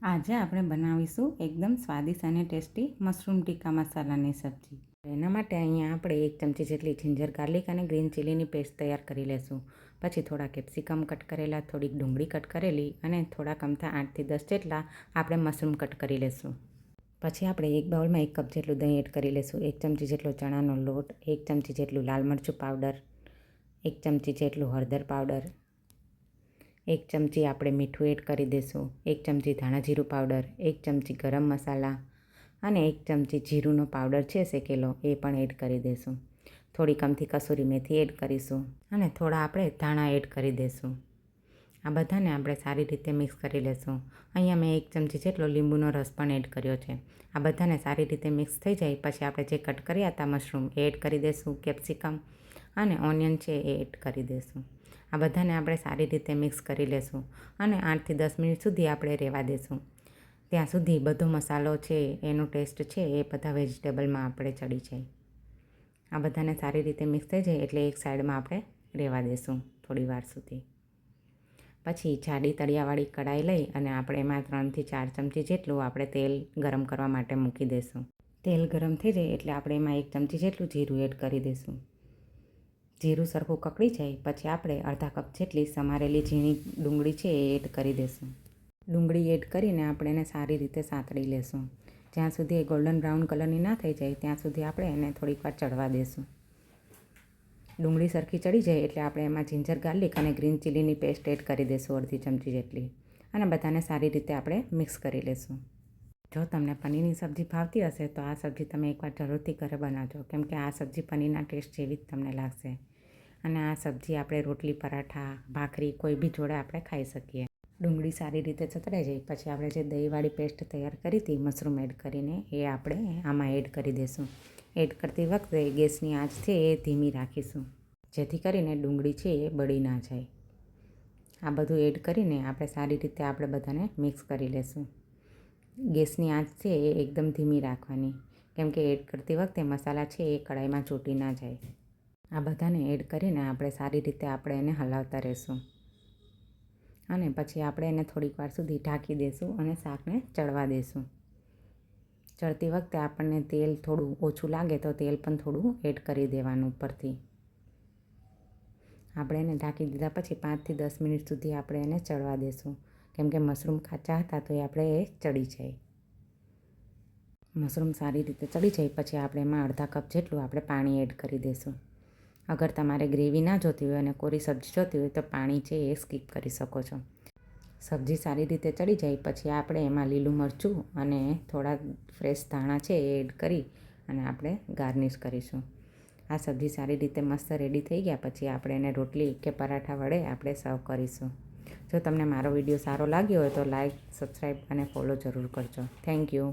આજે આપણે બનાવીશું એકદમ સ્વાદિષ્ટ અને ટેસ્ટી મશરૂમ ટીકા મસાલાની સબ્જી. એના માટે અહીંયા આપણે 1 ચમચી જેટલી જિંજર ગાર્લિક અને ગ્રીન ચીલીની પેસ્ટ તૈયાર કરી લેશું. પછી થોડા કેપ્સિકમ કટ કરેલા, થોડીક ડુંગળી કટ કરેલી અને થોડા અમથા 8 થી 10 જેટલા આપણે મશરૂમ કટ કરી લેશું. પછી આપણે એક બાઉલમાં 1 કપ જેટલું દહીં એડ કરી લેશું, 1 ચમચી જેટલો ચણાનો લોટ, 1 ચમચી જેટલું લાલ મરચું પાવડર, 1 ચમચી જેટલું હળદર પાવડર, 1 ચમચી આપણે મીઠું એડ કરી દઈશું, 1 ચમચી ધાણા જીરું પાવડર, 1 ચમચી ગરમ મસાલા અને 1 ચમચી જીરુંનો પાવડર છે શેકેલો એ પણ એડ કરી દઈશું. થોડી અમથી કસૂરી મેથી એડ કરીશું અને થોડા આપણે ધાણા એડ કરી દઈશું. આ બધાને આપણે સારી રીતે મિક્સ કરી લેશું. અહીંયા મેં 1 ચમચી જેટલો લીંબુનો રસ પણ એડ કર્યો છે. આ બધાને સારી રીતે મિક્સ થઈ જાય પછી આપણે જે કટ કર્યા હતા મશરૂમ એ એડ કરી દઈશું, કેપ્સિકમ અને ઓનિયન છે એ એડ કરી દઈશું. આ બધાને આપણે સારી રીતે મિક્સ કરી લેશું અને 8 થી 10 મિનિટ સુધી આપણે રહેવા દઈશું. ત્યાં સુધી બધો મસાલો છે એનો ટેસ્ટ છે એ બધા વેજીટેબલમાં આપણે ચડી જાય. આ બધાને સારી રીતે મિક્સ થઈ જાય એટલે એક સાઈડમાં આપણે રહેવા દઈશું થોડી વાર સુધી. પછી જાડી તળિયાવાળી કઢાઈ લઈ અને આપણે એમાં 3 થી 4 ચમચી જેટલું આપણે તેલ ગરમ કરવા માટે મૂકી દઈશું. તેલ ગરમ થઈ જાય એટલે આપણે એમાં 1 ચમચી જેટલું જીરું એડ કરી દઈશું. જીરું સરખું કકળી જાય પછી આપણે અડધા કપ જેટલી સમારેલી ઝીણી ડુંગળી છે એ એડ કરી દઈશું. ડુંગળી એડ કરીને આપણે એને સારી રીતે સાંતળી લેશું. જ્યાં સુધી એ ગોલ્ડન બ્રાઉન કલરની ના થઈ જાય ત્યાં સુધી આપણે એને થોડીક વાર ચડવા દઈશું. ડુંગળી સરખી ચડી જાય એટલે આપણે એમાં જિંજર ગાર્લિક અને ગ્રીન ચીલીની પેસ્ટ એડ કરી દઈશું અડધી ચમચી જેટલી અને બધાને સારી રીતે આપણે મિક્સ કરી લઈશું. જો તમને પનીરની સબ્જી ભાવતી હશે તો આ સબ્જી તમે એકવાર જરૂરથી ઘરે બનાવજો, કેમ કે આ સબ્જી પનીરના ટેસ્ટ જેવી જ તમને લાગશે અને આ સબ્જી આપણે રોટલી, પરાઠા, ભાખરી કોઈ બી જોડે આપણે ખાઈ શકીએ. ડુંગળી સારી રીતે ચતરાઈ જાય પછી આપણે જે દહીંવાળી પેસ્ટ તૈયાર કરી હતી મશરૂમ એડ કરીને એ આપણે આમાં એડ કરી દઈશું. એડ કરતી વખતે ગેસની આંચ છે એ ધીમી રાખીશું જેથી કરીને ડુંગળી છે એ બળી ના જાય. આ બધું એડ કરીને આપણે સારી રીતે આપણે બધાને મિક્સ કરી લેશું. ગેસની આંચ છે એ એકદમ ધીમી રાખવાની, કેમ કે એડ કરતી વખતે મસાલા છે એ કઢાઈમાં ચોંટી ના જાય. આ બધાને એડ કરીને આપણે સારી રીતે આપણે એને હલાવતા રહીશું અને પછી આપણે એને થોડીક વાર સુધી ઢાંકી દઈશું અને શાકને ચડવા દઈશું. ચડતી વખતે આપણને તેલ થોડું ઓછું લાગે તો તેલ પણ થોડું એડ કરી દેવાનું ઉપરથી. આપણે એને ઢાંકી દીધા પછી 5 થી 10 મિનિટ સુધી આપણે એને ચડવા દઈશું, કેમ કે મશરૂમ કાચા હતા તો એ આપણે એ ચડી જાય. મશરૂમ સારી રીતે ચડી જાય પછી આપણે એમાં અડધા કપ જેટલું આપણે પાણી એડ કરી દઈશું. અગર તમારે ગ્રેવી ના જોતી હોય અને કોરી સબ્જી જોતી હોય તો પાણી છે એ સ્કીપ કરી શકો છો. સબ્જી સારી રીતે ચડી જાય પછી આપણે એમાં લીલું મરચું અને થોડા ફ્રેશ ધાણા છે એ એડ કરી અને આપણે ગાર્નિશ કરીશું. આ સબ્જી સારી રીતે મસ્ત રેડી થઈ ગયા પછી આપણે એને રોટલી કે પરાઠા વડે આપણે સર્વ કરીશું. જો તમને મારો વિડીયો સારો લાગ્યો હોય તો લાઈક, સબસ્ક્રાઈબ અને ફોલો જરૂર કરજો. Thank you.